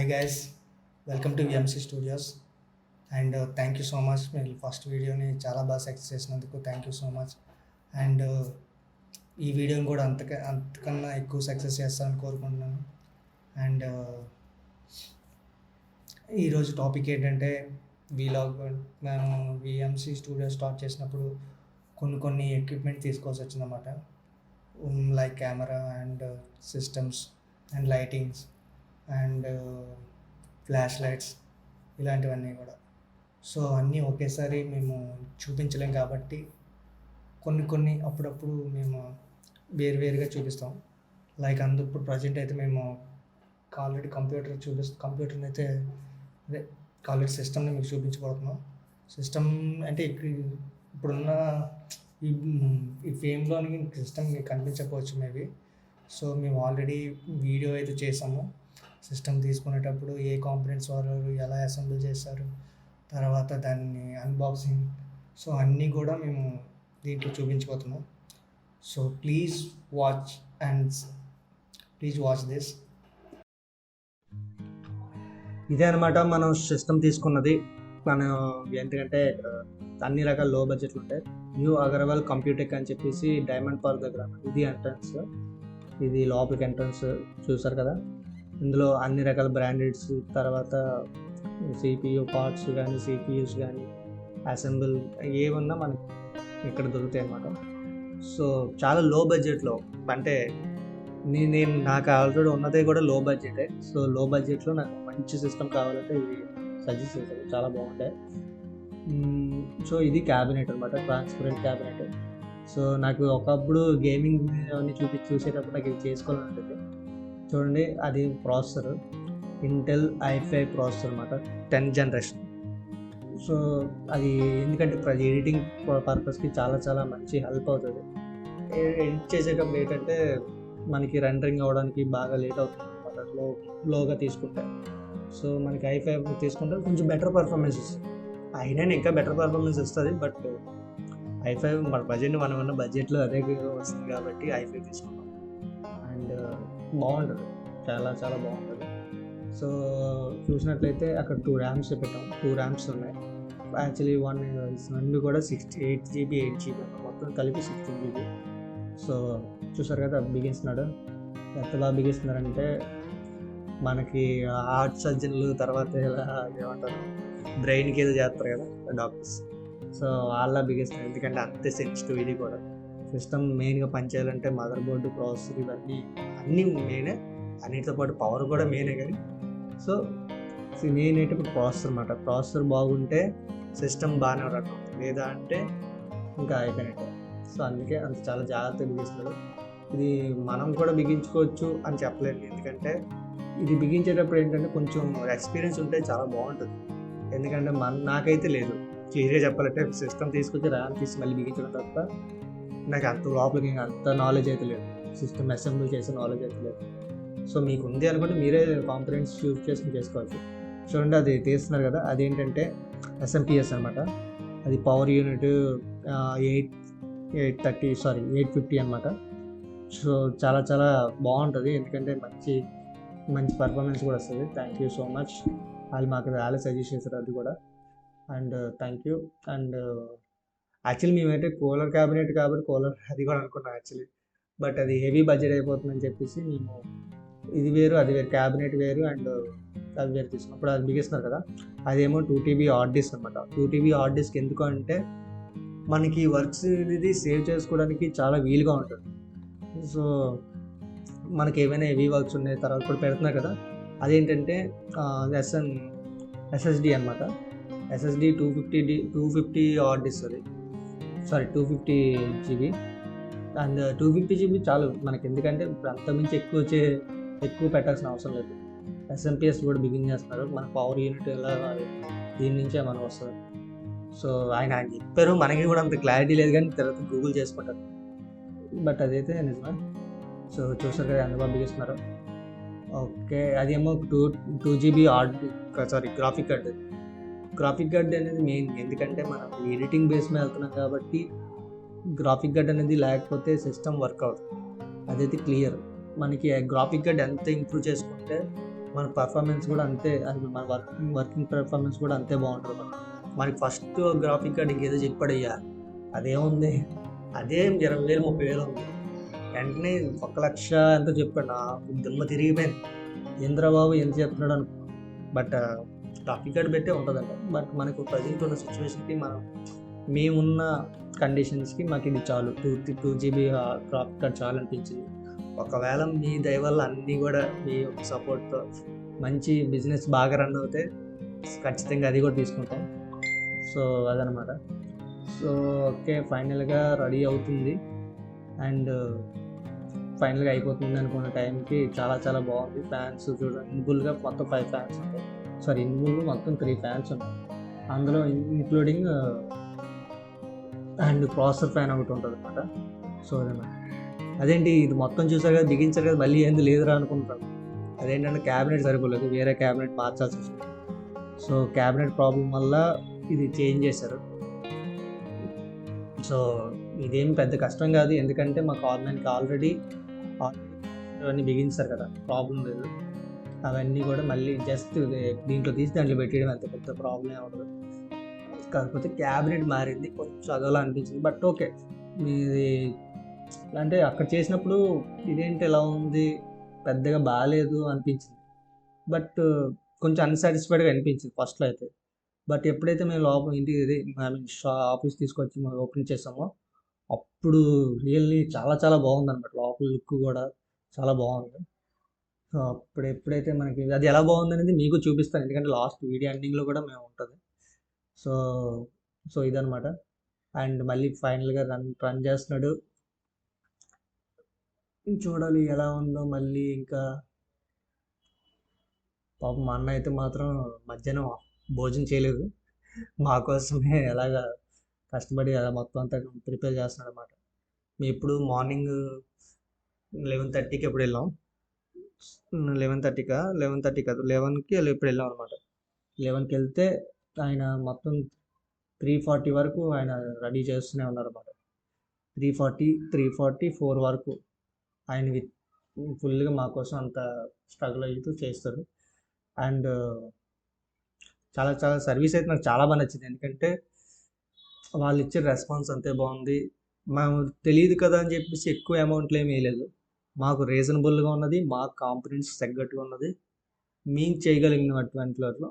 Hi guys, welcome to VMC Studios and thank you so much. మీరు first వీడియోని చాలా బాగా సక్సెస్ చేసినందుకు thank you so much. And ఈ వీడియోని కూడా అంతకన్నా ఎక్కువ సక్సెస్ చేస్తారని కోరుకుంటున్నాను. అండ్ ఈరోజు టాపిక్ ఏంటంటే వీలాగ్. మేము విఎంసి స్టూడియో స్టార్ట్ చేసినప్పుడు కొన్ని ఎక్విప్మెంట్ తీసుకోవాల్సి వచ్చిందన్నమాట. Like camera and systems and lightings and flash lights ఇలాంటివన్నీ కూడా. సో అన్నీ ఒకేసారి మేము చూపించలేం కాబట్టి కొన్ని అప్పుడప్పుడు మేము వేరువేరుగా చూపిస్తాం. లైక్ ఇప్పుడు ప్రజెంట్ అయితే మేము ఆల్రెడీ కంప్యూటర్ని అయితే అదే ఆల్రెడీ సిస్టమ్ని మీకు చూపించబోతున్నాం. సిస్టమ్ అంటే ఇప్పుడున్న ఈ ఫేమ్లోని సిస్టమ్ మీకు కనిపించకపోవచ్చు మేబీ. సో మేము ఆల్రెడీ వీడియో అయితే చేసాము. సిస్టమ్ తీసుకునేటప్పుడు ఏ కాంపోనెంట్స్ వాడారు, ఎలా అసెంబుల్ చేశారు, తర్వాత దాన్ని అన్బాక్సింగ్, సో అన్నీ కూడా మేము దీంట్లో చూపించబోతున్నాం. So please watch this. ఇదే అనమాట మనం సిస్టమ్ తీసుకున్నది. మనం ఎందుకంటే అన్ని రకాల లో బడ్జెట్లు ఉంటాయి. న్యూ అగర్వాల్ కంప్యూటెక్ అని చెప్పేసి డైమండ్ పార్క్ దగ్గర ఇది ఎంట్రన్స్, ఇది లోపలికి ఎంట్రన్స్ చూసారు కదా. ఇందులో అన్ని రకాల బ్రాండెడ్స్, తర్వాత సిపియు పార్ట్స్ కానీ సిపియూస్ కానీ అసెంబుల్ ఏమన్నా మనకి ఇక్కడ దొరుకుతాయి అన్నమాట. సో చాలా లో బడ్జెట్లో, అంటే నాకు ఆల్రెడీ ఉన్నదే కూడా లో బడ్జెటే. సో లో బడ్జెట్లో నాకు మంచి సిస్టమ్ కావాలంటే ఇది సజెస్ట్ చేశారు, చాలా బాగుంటాయి. సో ఇది క్యాబినెట్ అనమాట, ట్రాన్స్పరెంట్ క్యాబినెట్. సో నాకు ఒకప్పుడు గేమింగ్ అవన్నీ చూసేటప్పుడు నాకు ఇది చేసుకోవాలని ఉంటుంది. చూడండి, అది ప్రాసెసర్ ఇంటెల్ i5 ప్రాసెసర్ అనమాట, 10th జనరేషన్. సో అది ఎందుకంటే ఎడిటింగ్ పర్పస్కి చాలా చాలా మంచి హెల్ప్ అవుతుంది. ఎడిట్ చేసేటప్పుడు ఏంటంటే మనకి రెండరింగ్ అవ్వడానికి బాగా లేట్ అవుతుంది అనమాట, లోగా తీసుకుంటే. సో మనకి i5 తీసుకుంటే కొంచెం బెటర్ పర్ఫార్మెన్స్ ఇస్తుంది. i9 ఇంకా బెటర్ పర్ఫార్మెన్స్ ఇస్తుంది, బట్ i5 మన బడ్జెట్, మనం ఉన్న బడ్జెట్లో అదే వస్తుంది కాబట్టి i5 తీసుకున్నాం. అండ్ బాగుంటుంది, చాలా చాలా బాగుంటుంది. సో చూసినట్లయితే అక్కడ 2 ర్యామ్స్ పెట్టాం, 2 ర్యామ్స్ ఉన్నాయి. యాక్చువల్లీ వన్ కూడా 8 GB మొత్తం కలిపి 16 GB. సో చూసారు కదా బిగిస్తున్నాడు, ఎంత బాగా బిగిస్తున్నారంటే మనకి హార్ట్ సర్జన్లు, తర్వాత ఇలా ఏమంటారు బ్రెయిన్కి ఏదో చేస్తారు కదా డాక్టర్స్, సో వాళ్ళ బిగిస్తున్నారు. ఎందుకంటే అంతే సెన్సిటివ్ ఇది కూడా. సిస్టమ్ మెయిన్గా పనిచేయాలంటే మదర్ బోర్డు, ప్రాసెసర్ ఇవన్నీ అన్నీ మెయినే, అన్నిటితో పాటు పవర్ కూడా మెయినే. కానీ సో మెయిన్ అయితే ఇప్పుడు ప్రాసెసర్ అనమాట. ప్రాసెసర్ బాగుంటే సిస్టమ్ బాగానే రన్ అవుతుంది, లేదా అంటే ఇంకా అయిపోయినట్టే. సో అందుకే అంత చాలా జాగ్రత్తగా బిగిస్తున్నారు. ఇది మనం కూడా బిగించుకోవచ్చు అని చెప్పలేము, ఎందుకంటే ఇది బిగించేటప్పుడు ఏంటంటే కొంచెం ఎక్స్పీరియన్స్ ఉంటే చాలా బాగుంటుంది. ఎందుకంటే నాకైతే లేదు, క్లియర్గా చెప్పాలంటే సిస్టమ్ తీసుకొచ్చి ర్యామ్ తీసి మళ్ళీ బిగించడం తప్ప నాకు అంత లోపలికి అంత నాలెడ్జ్ అయితే లేదు, సిస్టమ్ అసెంబుల్ చేసే నాలెడ్జ్ అయితే లేదు. సో మీకు ఉంది అనుకుంటే మీరే కాంపోనెంట్స్ యూజ్ చేసుకుని చేసుకోవచ్చు. చూడండి అది తీస్తున్నారు కదా, అదేంటంటే SMPS అనమాట. అది పవర్ యూనిట్ 850 అనమాట. సో చాలా చాలా బాగుంటుంది, ఎందుకంటే మంచి పర్ఫార్మెన్స్ కూడా వస్తుంది. థ్యాంక్ యూ సో మచ్, వాళ్ళు మాకు వాళ్ళే సజెస్ట్ చేశారు అది కూడా. And thank you. And actually మేమైతే కూలర్ క్యాబినెట్ కాబట్టి కూలర్ అది కూడా అనుకున్నాం యాక్చువల్లీ, బట్ అది హెవీ బడ్జెట్ అయిపోతుందని చెప్పేసి మేము ఇది వేరు అది వేరు, క్యాబినెట్ వేరు అండ్ అది వేరు తీసుకున్నప్పుడు అది బిగిస్తున్నారు కదా. అదేమో 2 TB హార్డ్ డిస్క్ అనమాట. 2 TB హార్డ్ డిస్క్ ఎందుకు అంటే మనకి వర్క్స్ ఇది సేవ్ చేసుకోవడానికి చాలా వీలుగా ఉంటుంది. సో మనకి ఏమైనా హెవీ వర్క్స్ ఉన్నాయి తర్వాత ఇప్పుడు పెడుతున్నారు కదా, అదేంటంటే SSD అనమాట. SSD 250 హార్డ్ డిస్క్, అది 250 GB. అండ్ 250 GB చాలు మనకి, ఎందుకంటే ఇప్పుడు అంతమించి ఎక్కువ పెట్టాల్సిన అవసరం లేదు. SMPS కూడా బిగిన్ చేస్తున్నారు, మన పవర్ యూనిట్ ఎలా దీని నుంచే మనకు వస్తుంది. సో ఆయన చెప్పారు, మనకి కూడా అంత క్లారిటీ లేదు కానీ తర్వాత గూగుల్ చేసుకుంటారు, బట్ అదైతే నిజమే. సో చూసారు కదా ఎంత బాగా బిగిస్తున్నారు. ఓకే, అదేమో 2 GB గ్రాఫిక్ కార్డ్ అనేది మెయిన్, ఎందుకంటే మనం ఎడిటింగ్ బేస్ మీద వెళ్తున్నాం కాబట్టి గ్రాఫిక్ కార్డ్ అనేది లేకపోతే సిస్టమ్ వర్క్ అవుతుంది, అదైతే క్లియర్. మనకి గ్రాఫిక్ కార్డ్ ఎంత ఇంప్రూవ్ చేసుకుంటే మన పర్ఫార్మెన్స్ కూడా అంతే, అది మన వర్కింగ్ పర్ఫార్మెన్స్ కూడా అంతే బాగుంటుంది మనకి. ఫస్ట్ గ్రాఫిక్ కార్డ్ ఇంకేదో చెప్పాడయ్యా, అదేముంది, అదే 20,000 30,000 ఉంది. వెంటనే 1,00,000 ఎంతో చెప్పాడు, నా దిమ్మ తిరిగిపోయింది, ఇంద్రబాబు ఎంత చెప్తున్నాడు అనుకున్నాను. బట్ గ్రాఫిక్ కార్డ్ పెట్టే ఉంటుందంట. బట్ మనకు ప్రజెంట్ ఉన్న సిచ్యువేషన్కి, మేమున్న కండిషన్స్కి మాకు ఇది చాలు, 2 GB గ్రాఫిక్ కార్డ్ చాలు అనిపించింది. ఒకవేళ మీ దయ వల్ల అన్నీ కూడా మీ యొక్క సపోర్ట్తో మంచి బిజినెస్ బాగా రన్ అవుతే ఖచ్చితంగా అది కూడా తీసుకుంటాం. సో అదనమాట. సో ఓకే, ఫైనల్గా రెడీ అవుతుంది అండ్ ఫైనల్గా అయిపోతుంది అనుకున్న టైంకి చాలా చాలా బాగుంది. ఫ్యాన్స్ చూడండి, ఇన్బుల్గా మొత్తం 5 ఫ్యాన్స్ ఉంటాయి. సారీ, ఇన్బుల్ మొత్తం 3 ఫ్యాన్స్ ఉంటాయి, అందులో ఇంక్లూడింగ్ అండ్ ప్రాసెసర్ ఫ్యాన్ ఒకటి ఉంటుంది అనమాట. సో అదన్నమాట. అదేంటి ఇది మొత్తం చూసారు కదా, బిగించారు కదా, మళ్ళీ ఏంది లేదురా అనుకుంటారు. అదేంటంటే క్యాబినెట్ సరిపోలేదు, వేరే క్యాబినెట్ మార్చాల్సి వచ్చింది. సో క్యాబినెట్ ప్రాబ్లం వల్ల ఇది చేంజ్ చేశారు. సో ఇదేం పెద్ద కష్టం కాదు, ఎందుకంటే మా కార్నర్కి ఆల్రెడీ అవన్నీ బిగించారు కదా, ప్రాబ్లం లేదు. అవన్నీ కూడా మళ్ళీ జస్ట్ దీంట్లో తీసి దాంట్లో పెట్టేయడం అంత పెద్ద ప్రాబ్లం అవ్వదు. కాకపోతే క్యాబినెట్ మారింది, కొంచెం అదోలా అనిపించింది. బట్ ఓకే, మీది అంటే అక్కడ చేసినప్పుడు ఇదేంటి ఎలా ఉంది, పెద్దగా బాగాలేదు అనిపించింది. బట్ కొంచెం అన్సాటిస్ఫైడ్గా అనిపించింది ఫస్ట్లో అయితే. బట్ ఎప్పుడైతే మేము లోపల ఇంటికి ఆఫీస్ తీసుకొచ్చి మనం ఓపెన్ చేసామో, అప్పుడు రియల్లీ చాలా చాలా బాగుంది అనమాట. లోపల లుక్ కూడా చాలా బాగుంది. సో అప్పుడు ఎప్పుడైతే మనకి అది ఎలా బాగుంది అనేది మీకు చూపిస్తాను, ఎందుకంటే లాస్ట్ వీడియో ఎండింగ్లో కూడా మేము ఉంటుంది. సో సో ఇదనమాట. అండ్ మళ్ళీ ఫైనల్గా రన్ చేస్తున్నాడు, చూడాలి ఎలా ఉందో మళ్ళీ. ఇంకా పాపం మా అన్న అయితే మాత్రం మధ్యాహ్నం భోజనం చేయలేదు, మా కోసమే ఎలాగా కష్టపడి అలా మొత్తం అంతా ప్రిపేర్ చేస్తున్నాడు అనమాట. మేము ఇప్పుడు మార్నింగ్ 11:30కి ఎప్పుడు వెళ్ళాం, 11:30 కాదు 11కి ఇప్పుడు వెళ్ళాం అనమాట. 11కి వెళ్తే ఆయన మొత్తం 3:40 వరకు ఆయన రెడీ చేస్తూనే ఉన్నారు అనమాట. 3:40 వరకు ఆయన ఫుల్గా మా కోసం అంత స్ట్రగుల్ అవుతూ చేస్తారు. అండ్ చాలా చాలా సర్వీస్ అయితే నాకు చాలా బాగా నచ్చింది, ఎందుకంటే వాళ్ళు ఇచ్చే రెస్పాన్స్ అంతే బాగుంది. మేము తెలియదు కదా అని చెప్పేసి ఎక్కువ అమౌంట్లు ఏమీ వేయలేదు, మాకు రీజనబుల్గా ఉన్నది, మా కాంపిటెన్స్ తగ్గట్టుగా ఉన్నది, మేము చేయగలిగినటువంటిలో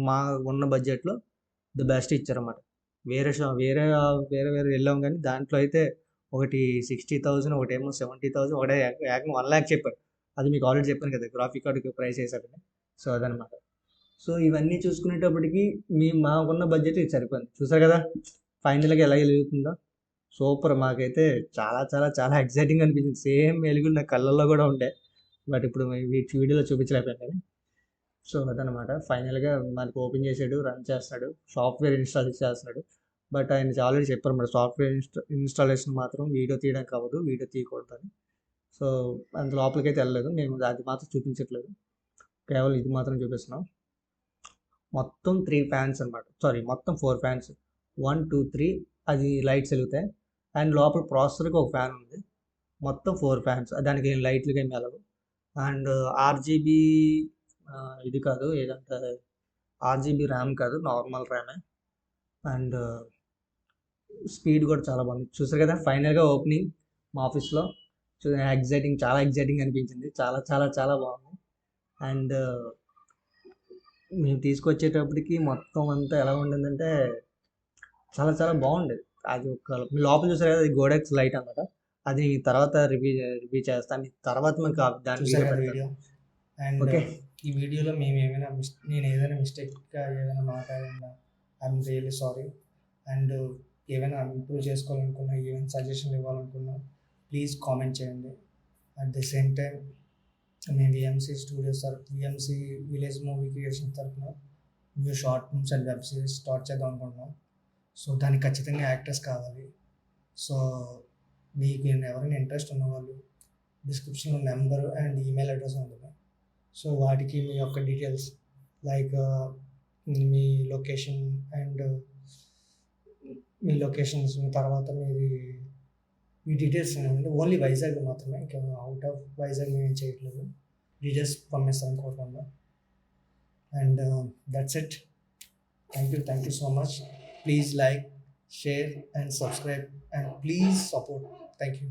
మా ఉన్న బడ్జెట్లో ది బెస్ట్ ఇచ్చారన్నమాట. వేరే వేరే వేరే వేరే వెళ్ళాం, కానీ దాంట్లో అయితే ఒకటి 60,000, ఒకటేమో 70,000, ఒకటే ఏకంగా 1,00,000 చెప్పాడు. అది మీకు ఆల్రెడీ చెప్పాను కదా, గ్రాఫిక్ కార్డుకి ప్రైస్ వేసాడని. సో అదనమాట. సో ఇవన్నీ చూసుకునేటప్పటికి మాకున్న బడ్జెట్ ఇది సరిపోయింది. చూసారు కదా ఫైనల్గా ఎలా వెలుగుతుందో, సూపర్. మాకైతే చాలా చాలా చాలా ఎగ్జైటింగ్ అనిపించింది, సేమ్ వెలుగు నా కళ్ళల్లో కూడా ఉండే, బట్ ఇప్పుడు వీడియోలో చూపించలేకపోయాను కానీ. సో అదనమాట. ఫైనల్గా మనకి ఓపెన్ చేసాడు, రన్ చేస్తాడు, సాఫ్ట్వేర్ ఇన్స్టాల్ చేస్తున్నాడు. బట్ ఆయన ఆల్రెడీ చెప్పారు మరి, సాఫ్ట్వేర్ ఇన్స్టాలేషన్ మాత్రం వీడియో తీయడానికి అవ్వదు, వీడియో తీయకూడదు అని. సో అంత లోపలికి అయితే వెళ్ళలేదు, మేము అది మాత్రం చూపించట్లేదు, కేవలం ఇది మాత్రం చూపిస్తున్నాం. మొత్తం 3 ఫ్యాన్స్ అనమాట, సారీ మొత్తం 4 ఫ్యాన్స్, 1 2 3 అది లైట్స్ వెలుగుతాయి. అండ్ లోపల ప్రాసెసర్కి ఒక ఫ్యాన్ ఉంది, మొత్తం 4 ఫ్యాన్స్, దానికి లైట్లుగా ఏమి వెళ్ళవు. అండ్ ఆర్జీబీ ఇది కాదు, ఏదంటే ఆర్జీబీ ర్యామ్ కాదు, నార్మల్ ర్యామే. అండ్ స్పీడ్ కూడా చాలా బాగుంది. చూసారు కదా ఫైనల్గా ఓపెనింగ్ మా ఆఫీస్లో, చాలా ఎగ్జైటింగ్ అనిపించింది, చాలా చాలా చాలా బాగుంది. అండ్ మేము తీసుకొచ్చేటప్పటికి మొత్తం అంతా ఎలా ఉండిందంటే చాలా చాలా బాగుండేది. అది ఒక లోపల చూసారు కదా, అది గోడెక్స్ లైట్ అన్నమాట. అది తర్వాత రివ్యూ చేస్తాను, తర్వాత మీకు దాని వీడియో. అండ్ ఓకే, ఈ వీడియోలో మేము నేను ఏదైనా మిస్టేక్గా ఏదైనా మాట్లాడినా ఐఎమ్ రియల్లీ సారీ. అండ్ ఏమైనా ఇంప్రూవ్ చేసుకోవాలనుకున్నా, ఏమైనా సజెషన్ ఇవ్వాలనుకున్నా ప్లీజ్ కామెంట్ చేయండి. అట్ ది సేమ్ టైం మేము VMC studios VMC village movie creation తరఫున new short films and web series start చేద్దాం అనుకుంటున్నాం. సో దానికి ఖచ్చితంగా యాక్టర్స్ కావాలి. సో మీకు ఎవరైనా ఇంట్రెస్ట్ ఉన్నవాళ్ళు డిస్క్రిప్షన్లో నెంబర్ అండ్ ఈమెయిల్ అడ్రస్ ఉంటుంది. సో వాటికి మీ యొక్క డీటెయిల్స్ లైక్ మీ లొకేషన్ అండ్ మీ లొకేషన్స్ తర్వాత మీ డీటెయిల్స్ ఏంటంటే ఓన్లీ వైజాగ్ మాత్రమే, ఇంకా అవుట్ ఆఫ్ వైజాగ్ మేము చేయట్లేదు. డీటెయిల్స్ పంపిస్తాను కోరుకుండా. And that's it. Thank you so much. Please like, share and subscribe and please support. Thank you.